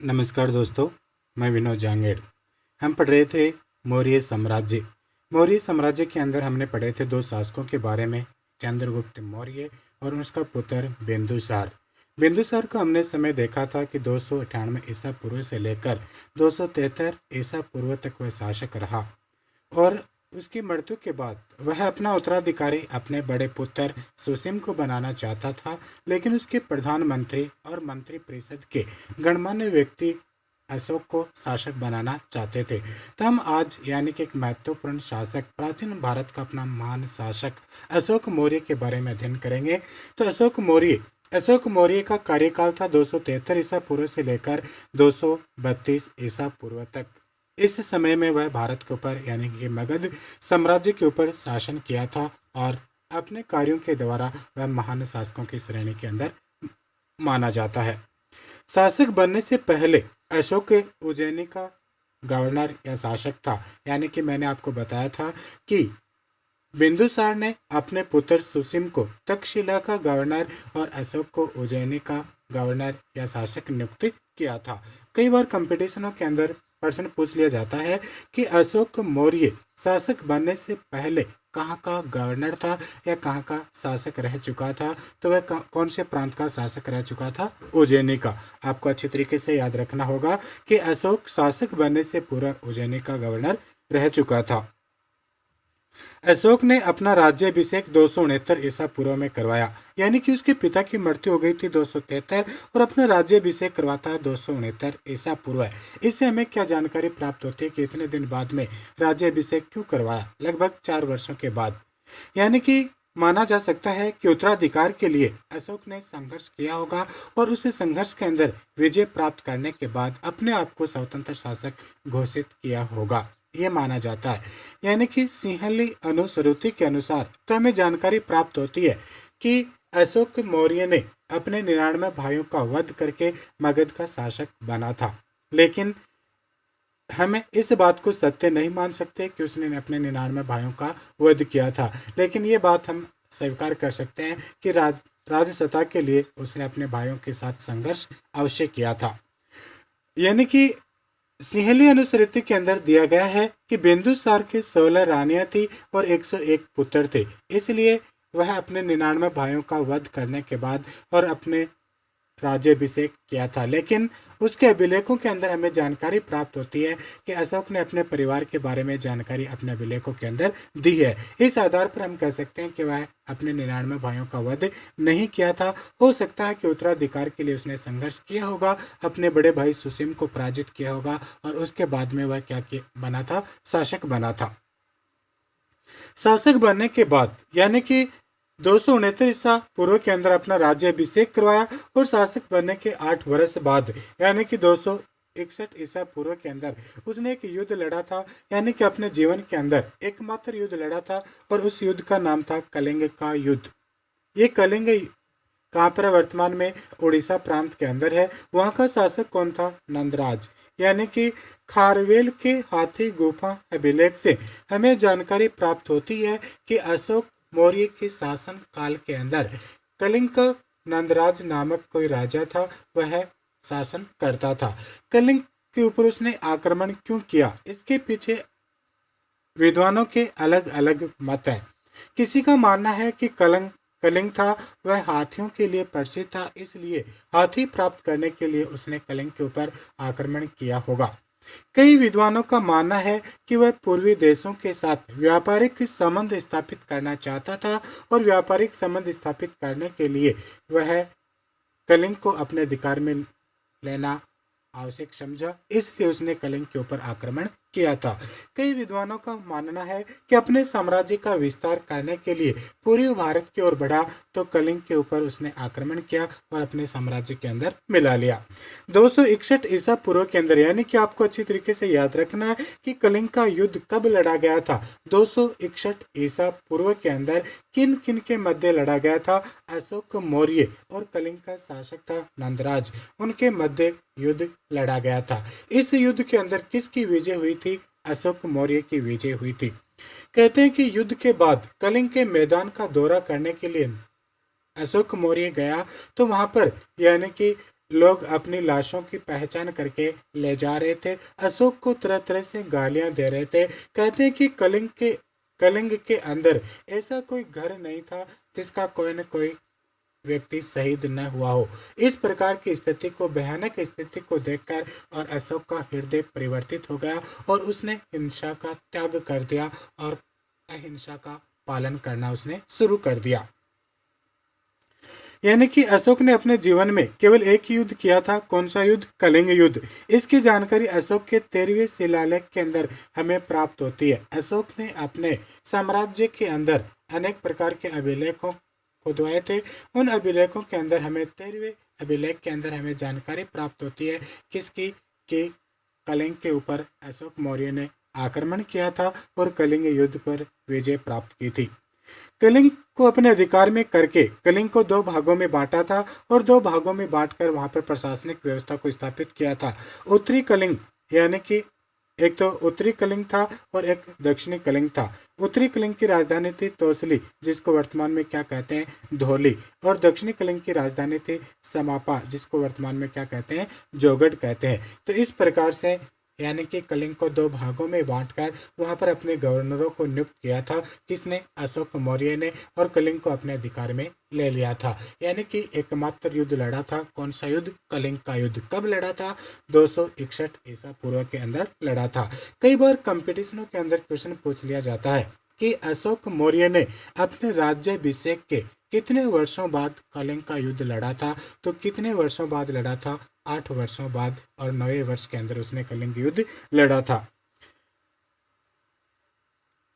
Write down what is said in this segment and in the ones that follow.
नमस्कार दोस्तों, मैं विनोद जांगेड़। हम पढ़ रहे थे मौर्य साम्राज्य। मौर्य साम्राज्य के अंदर हमने पढ़े थे दो शासकों के बारे में, चंद्रगुप्त मौर्य और उसका पुत्र बिंदुसार। बिंदुसार का हमने समय देखा था कि 298 ईसा पूर्व से लेकर 273 ईसा पूर्व तक वह शासक रहा और उसकी मृत्यु के बाद वह अपना उत्तराधिकारी अपने बड़े पुत्र सुसीम को बनाना चाहता था, लेकिन उसके प्रधानमंत्री और मंत्री परिषद के गणमान्य व्यक्ति अशोक को शासक बनाना चाहते थे। तो हम आज यानी कि एक महत्वपूर्ण शासक, प्राचीन भारत का अपना महान शासक अशोक मौर्य के बारे में अध्ययन करेंगे। तो अशोक मौर्य का कार्यकाल था 273 ईसा पूर्व से लेकर 232 ईसा पूर्व तक। इस समय में वह भारत के ऊपर यानी कि मगध साम्राज्य के ऊपर शासन किया था और अपने कार्यों के द्वारा वह महान शासकों की श्रेणी के अंदर माना जाता है। शासक बनने से पहले अशोक उज्जैनी का गवर्नर या शासक था। यानी कि मैंने आपको बताया था कि बिंदुसार ने अपने पुत्र सुसीम को तक्षशिला का गवर्नर और अशोक को उज्जैनी का गवर्नर या शासक नियुक्त किया था। कई बार कंपटीशनों के अंदर प्रश्न पूछ लिया जाता है कि अशोक मौर्य शासक बनने से पहले कहाँ का गवर्नर था या कहाँ का शासक रह चुका था। तो वह कौन से प्रांत का शासक रह चुका था? उज्जैनी का। आपको अच्छी तरीके से याद रखना होगा कि अशोक शासक बनने से पूर्व उज्जैनी का गवर्नर रह चुका था। अशोक ने अपना राज्याभिषेक 269 ईसा पूर्व में करवाया, यानी कि उसके पिता की मृत्यु हो गई थी 273 और अपना राज्याभिषेक करवाता है 269 ईसा पूर्व। इससे हमें क्या जानकारी प्राप्त होती है कि इतने दिन बाद में राज्याभिषेक क्यों करवाया? लगभग 4 वर्षों के बाद। यानी कि माना जा सकता है कि उत्तराधिकार के लिए अशोक ने संघर्ष किया होगा और उस संघर्ष के अंदर विजय प्राप्त करने के बाद अपने आप को स्वतंत्र शासक घोषित किया होगा, ये माना जाता है। यानी कि सिंहली अनुश्रुति के अनुसार तो हमें जानकारी प्राप्त होती है कि अशोक मौर्य ने अपने 99 भाइयों का वध करके मगध का शासक बना था, लेकिन हमें इस बात को सत्य नहीं मान सकते कि उसने अपने 99 भाइयों का वध किया था। लेकिन ये बात हम स्वीकार कर सकते हैं कि राजसत्ता के लिए उसने अपने भाइयों के साथ संघर्ष अवश्य किया था। यानी कि सिंहली अनुस्मृति के अंदर दिया गया है कि बिंदुसार के 16 रानियां थी और 101 पुत्र थे, इसलिए वह अपने 99 भाइयों का वध करने के बाद और अपने राज्याभिषेक किया था। लेकिन उसके अभिलेखों के अंदर हमें जानकारी प्राप्त होती है कि अशोक ने अपने परिवार के बारे में जानकारी अपने अभिलेखों के अंदर दी है। इस आधार पर हम कह सकते हैं कि वह अपने 99 भाइयों का वध नहीं किया था। हो सकता है कि उत्तराधिकार के लिए उसने संघर्ष किया होगा, अपने बड़े भाई सुसीम को पराजित किया होगा और उसके बाद में वह क्या बना था? शासक बना था। शासक बनने के बाद यानी कि 269 ईसा पूर्व के अंदर अपना राज्याभिषेक करवाया और शासक बनने के 8 वर्ष बाद यानी कि 261 ईसा पूर्व के अंदर उसने एक युद्ध लड़ा था। यानी कि अपने जीवन के अंदर एकमात्र युद्ध लड़ा था और उस युद्ध का नाम था कलिंग का युद्ध। ये कलिंग कहाँ पर वर्तमान में उड़ीसा प्रांत के अंदर है। वहाँ का शासक कौन था? नंदराज। यानी कि खारवेल के हाथी गुफा अभिलेख से हमें जानकारी प्राप्त होती है कि अशोक मौर्य के शासन काल के अंदर कलिंग का नंदराज नामक कोई राजा था, वह शासन करता था। कलिंग के ऊपर उसने आक्रमण क्यों किया, इसके पीछे विद्वानों के अलग अलग मत हैं। किसी का मानना है कि कलिंग था वह हाथियों के लिए प्रसिद्ध था, इसलिए हाथी प्राप्त करने के लिए उसने कलिंग के ऊपर आक्रमण किया होगा। कई विद्वानों का मानना है कि वह पूर्वी देशों के साथ व्यापारिक संबंध स्थापित करना चाहता था और व्यापारिक संबंध स्थापित करने के लिए वह कलिंग को अपने अधिकार में लेना आवश्यक समझा, इसलिए उसने कलिंग के ऊपर आक्रमण किया था। कई विद्वानों का मानना है कि अपने साम्राज्य का विस्तार करने के लिए पूर्वी भारत की ओर बढ़ा तो कलिंग के ऊपर उसने आक्रमण किया और अपने साम्राज्य के अंदर मिला लिया। 261 ईसा पूर्व के अंदर यानी कि आपको अच्छी तरीके से याद रखना है कि कलिंग का युद्ध कब लड़ा गया था। 261 ईसा पूर्व के अंदर किन किन के मध्य लड़ा गया था? अशोक मौर्य और कलिंग का शासक था नंदराज, उनके मध्य युद्ध लड़ा गया था। इस युद्ध के अंदर किसकी विजय हुई थी? अशोक मौर्य की विजय हुई थी। कहते हैं कि युद्ध के बाद कलिंग के मैदान का दौरा करने के लिए अशोक मौर्य गया तो वहां पर यानी कि लोग अपनी लाशों की पहचान करके ले जा रहे थे। अशोक को तरह तरह से गालियां दे रहे थे। कहते हैं कि कलिंग के अंदर ऐसा कोई घर नहीं था जिसका कोई न कोई व्यक्ति शहीद न हुआ हो। इस प्रकार की स्थिति को, भयानक स्थिति को देखकर और अशोक का हृदय परिवर्तित हो गया और उसने हिंसा का त्याग कर दिया और अहिंसा का पालन करना उसने शुरू कर दिया। यानी कि अशोक ने अपने जीवन में केवल एक ही युद्ध किया था। कौन सा युद्ध? कलिंग युद्ध। इसकी जानकारी अशोक के 13वें शिलालेख के अंदर हमें प्राप्त होती है। अशोक ने अपने साम्राज्य के अंदर अनेक प्रकार के अभिलेखों खुदवाए थे। उन अभिलेखों के अंदर हमें 13वें अभिलेख के अंदर हमें जानकारी प्राप्त होती है किसकी? कि कलिंग के ऊपर अशोक मौर्य ने आक्रमण किया था और कलिंग युद्ध पर विजय प्राप्त की थी। कलिंग को अपने अधिकार में करके कलिंग को 2 भागों में बांटा था और 2 भागों में बांटकर वहां पर प्रशासनिक व्यवस्था को स्थापित किया था। उत्तरी कलिंग यानी कि एक तो उत्तरी कलिंग था और एक दक्षिणी कलिंग था। उत्तरी कलिंग की राजधानी थी तोसली, जिसको वर्तमान में क्या कहते हैं? धौली। और दक्षिणी कलिंग की राजधानी थी समापा, जिसको वर्तमान में क्या कहते हैं? जोगढ़ कहते हैं। तो इस प्रकार से यानी कि कलिंग को 2 भागों में बांटकर वहां पर अपने गवर्नरों को नियुक्त किया था। किसने? अशोक मौर्य ने। और कलिंग को अपने अधिकार में ले लिया था। यानी कि एकमात्र युद्ध लड़ा था। कौन सा युद्ध? कलिंग का युद्ध। कब लड़ा था? 261 ईसा पूर्व के अंदर लड़ा था। कई बार कंपटीशनों के अंदर क्वेश्चन पूछ लिया जाता है कि अशोक मौर्य ने अपने राज्याभिषेक के कितने वर्षों बाद कलिंग का युद्ध लड़ा था? तो कितने वर्षों बाद लड़ा था? 8 वर्षों बाद, और 9वें वर्ष के अंदर उसने कलिंग युद्ध लड़ा था।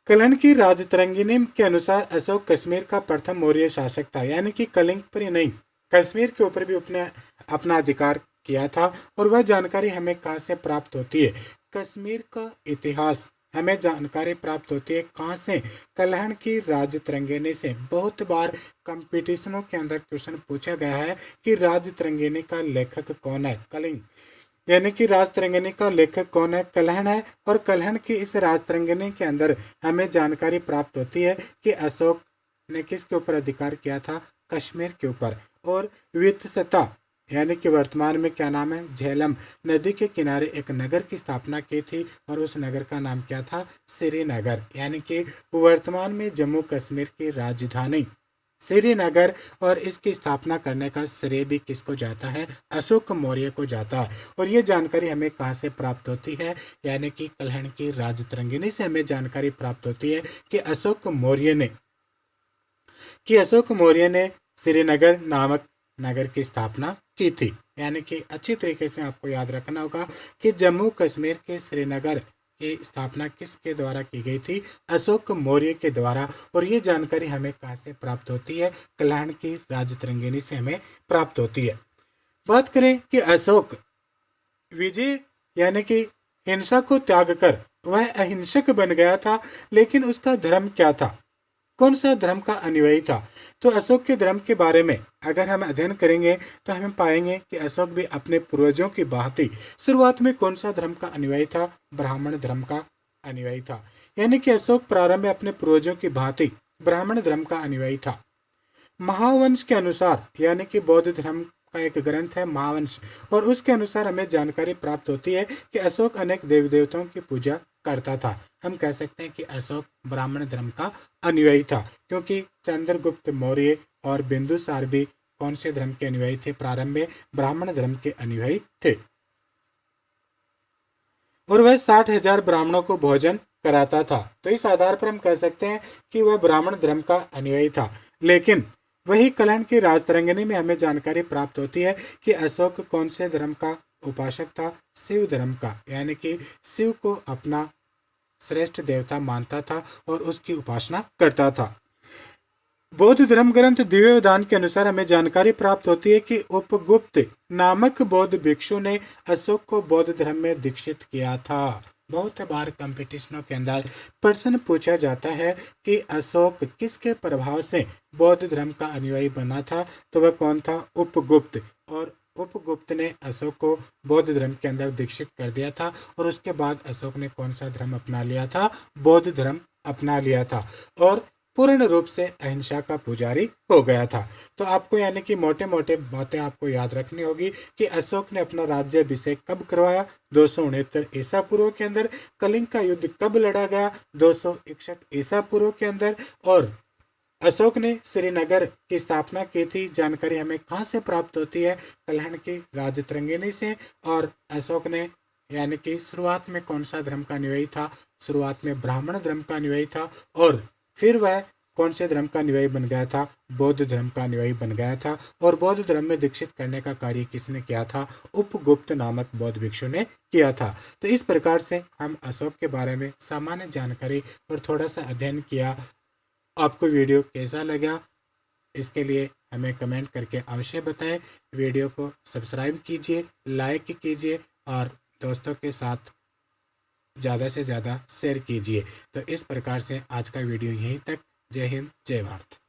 कलिंग की राजतरंगिणी के अनुसार अशोक कश्मीर का प्रथम मौर्य शासक था। यानी कि कलिंग पर ही नहीं, कश्मीर के ऊपर भी उसने अपना अधिकार किया था। और वह जानकारी हमें कहाँ से प्राप्त होती है? कश्मीर का इतिहास हमें जानकारी प्राप्त होती है कहाँ से? कलिंग की राजतरंगिणी से। बहुत बार कंपटीशनों के अंदर क्वेश्चन पूछा गया है कि राजतरंगिणी का लेखक कौन है? कलिंग। यानी कि राजतरंगिणी का लेखक कौन है? कलिंग है। और कलिंग की इस राजतरंगिणी के अंदर हमें जानकारी प्राप्त होती है कि अशोक ने किसके ऊपर अधिकार किया था? कश्मीर के ऊपर। और वित्सता यानी कि वर्तमान में क्या नाम है? झेलम नदी के किनारे एक नगर की स्थापना की थी और उस नगर का नाम क्या था? श्रीनगर। यानी कि वर्तमान में जम्मू कश्मीर की राजधानी श्रीनगर। और इसकी स्थापना करने का श्रेय भी किसको जाता है? अशोक मौर्य को जाता है। और ये जानकारी हमें कहाँ से प्राप्त होती है? यानी कि कलिंग की राजतरंगिणी से हमें जानकारी प्राप्त होती है कि अशोक मौर्य ने श्रीनगर नामक नगर की स्थापना की थी। यानी कि अच्छी तरीके से आपको याद रखना होगा कि जम्मू कश्मीर के श्रीनगर की स्थापना किसके द्वारा की गई थी? अशोक मौर्य के द्वारा। और ये जानकारी हमें कहाँ से प्राप्त होती है? कलिंग की राजतरंगिणी से हमें प्राप्त होती है। बात करें कि अशोक विजय यानी कि हिंसा को त्याग कर वह अहिंसक बन गया था, लेकिन उसका धर्म क्या था? कौन सा धर्म का अनुयायी था? तो अशोक के धर्म के बारे में अगर हम अध्ययन करेंगे तो हम पाएंगे कि अशोक भी अपने पूर्वजों की भांति शुरुआत में कौन सा धर्म का अनुयायी था? ब्राह्मण धर्म का अनुयायी था। यानी कि अशोक प्रारंभ में अपने पूर्वजों की भांति ब्राह्मण धर्म का अनुयायी था। महावंश के अनुसार, यानी कि बौद्ध धर्म का एक ग्रंथ है महावंश, और उसके अनुसार हमें जानकारी प्राप्त होती है कि अशोक अनेक देवी देवताओं की पूजा करता था। हम कह सकते हैं कि अशोक ब्राह्मण धर्म का अनुयायी था, क्योंकि चंद्रगुप्त मौर्य और बिंदुसार भी कौन से धर्म के अनुयायी थे? प्रारंभ में ब्राह्मण धर्म के अनुयायी थे। और वह 60,000 ब्राह्मणों को भोजन कराता था। तो इस आधार पर हम कह सकते हैं कि वह ब्राह्मण धर्म का अनुयायी था। लेकिन वही कलिंग की राजतरंगिणी में हमें जानकारी प्राप्त होती है कि अशोक कौन से धर्म का उपासक था? शिव धर्म का। यानी कि शिव को अपना श्रेष्ठ देवता मानता था और उसकी उपासना करता था। बौद्ध धर्म ग्रंथ दिव्यदान के अनुसार हमें जानकारी प्राप्त होती है कि उपगुप्त नामक बौद्ध भिक्षु ने अशोक को बौद्ध धर्म में दीक्षित किया था। बहुत बार कंपटीशनों के अंदर प्रश्न पूछा जाता है कि अशोक किसके प्रभाव से बौद्ध धर्म का अनुयायी बना था? तो वह कौन था? उपगुप्त। और उपगुप्त ने अशोक को बौद्ध धर्म के अंदर दीक्षित कर दिया था। और उसके बाद अशोक ने कौन सा धर्म अपना लिया था? बौद्ध धर्म अपना लिया था। और पूर्ण रूप से अहिंसा का पुजारी हो गया था। तो आपको यानी कि मोटे मोटे बातें आपको याद रखनी होगी कि अशोक ने अपना राज्याभिषेक कब करवाया, 269 ईसा पूर्व के अंदर। कलिंग का युद्ध कब लड़ा गया, 261 ईसा पूर्व के अंदर। और अशोक ने श्रीनगर की स्थापना की थी, जानकारी हमें कहाँ से प्राप्त होती है, कल्हण की राजतरंगिणी से। और अशोक ने यानी कि शुरुआत में कौन सा धर्म का अनुयायी था, शुरुआत में ब्राह्मण धर्म का अनुयायी था, और फिर वह कौन से धर्म का अनुयायी बन गया था, बौद्ध धर्म का अनुयायी बन गया था। और बौद्ध धर्म में दीक्षित करने का कार्य किसने किया था, उपगुप्त नामक बौद्ध भिक्षु ने किया था। तो इस प्रकार से हम अशोक के बारे में सामान्य जानकारी और थोड़ा सा अध्ययन किया। आपको वीडियो कैसा लगा इसके लिए हमें कमेंट करके अवश्य बताएं। वीडियो को सब्सक्राइब कीजिए, लाइक कीजिए और दोस्तों के साथ ज़्यादा से ज़्यादा शेयर कीजिए। तो इस प्रकार से आज का वीडियो यहीं तक। जय हिंद, जय भारत।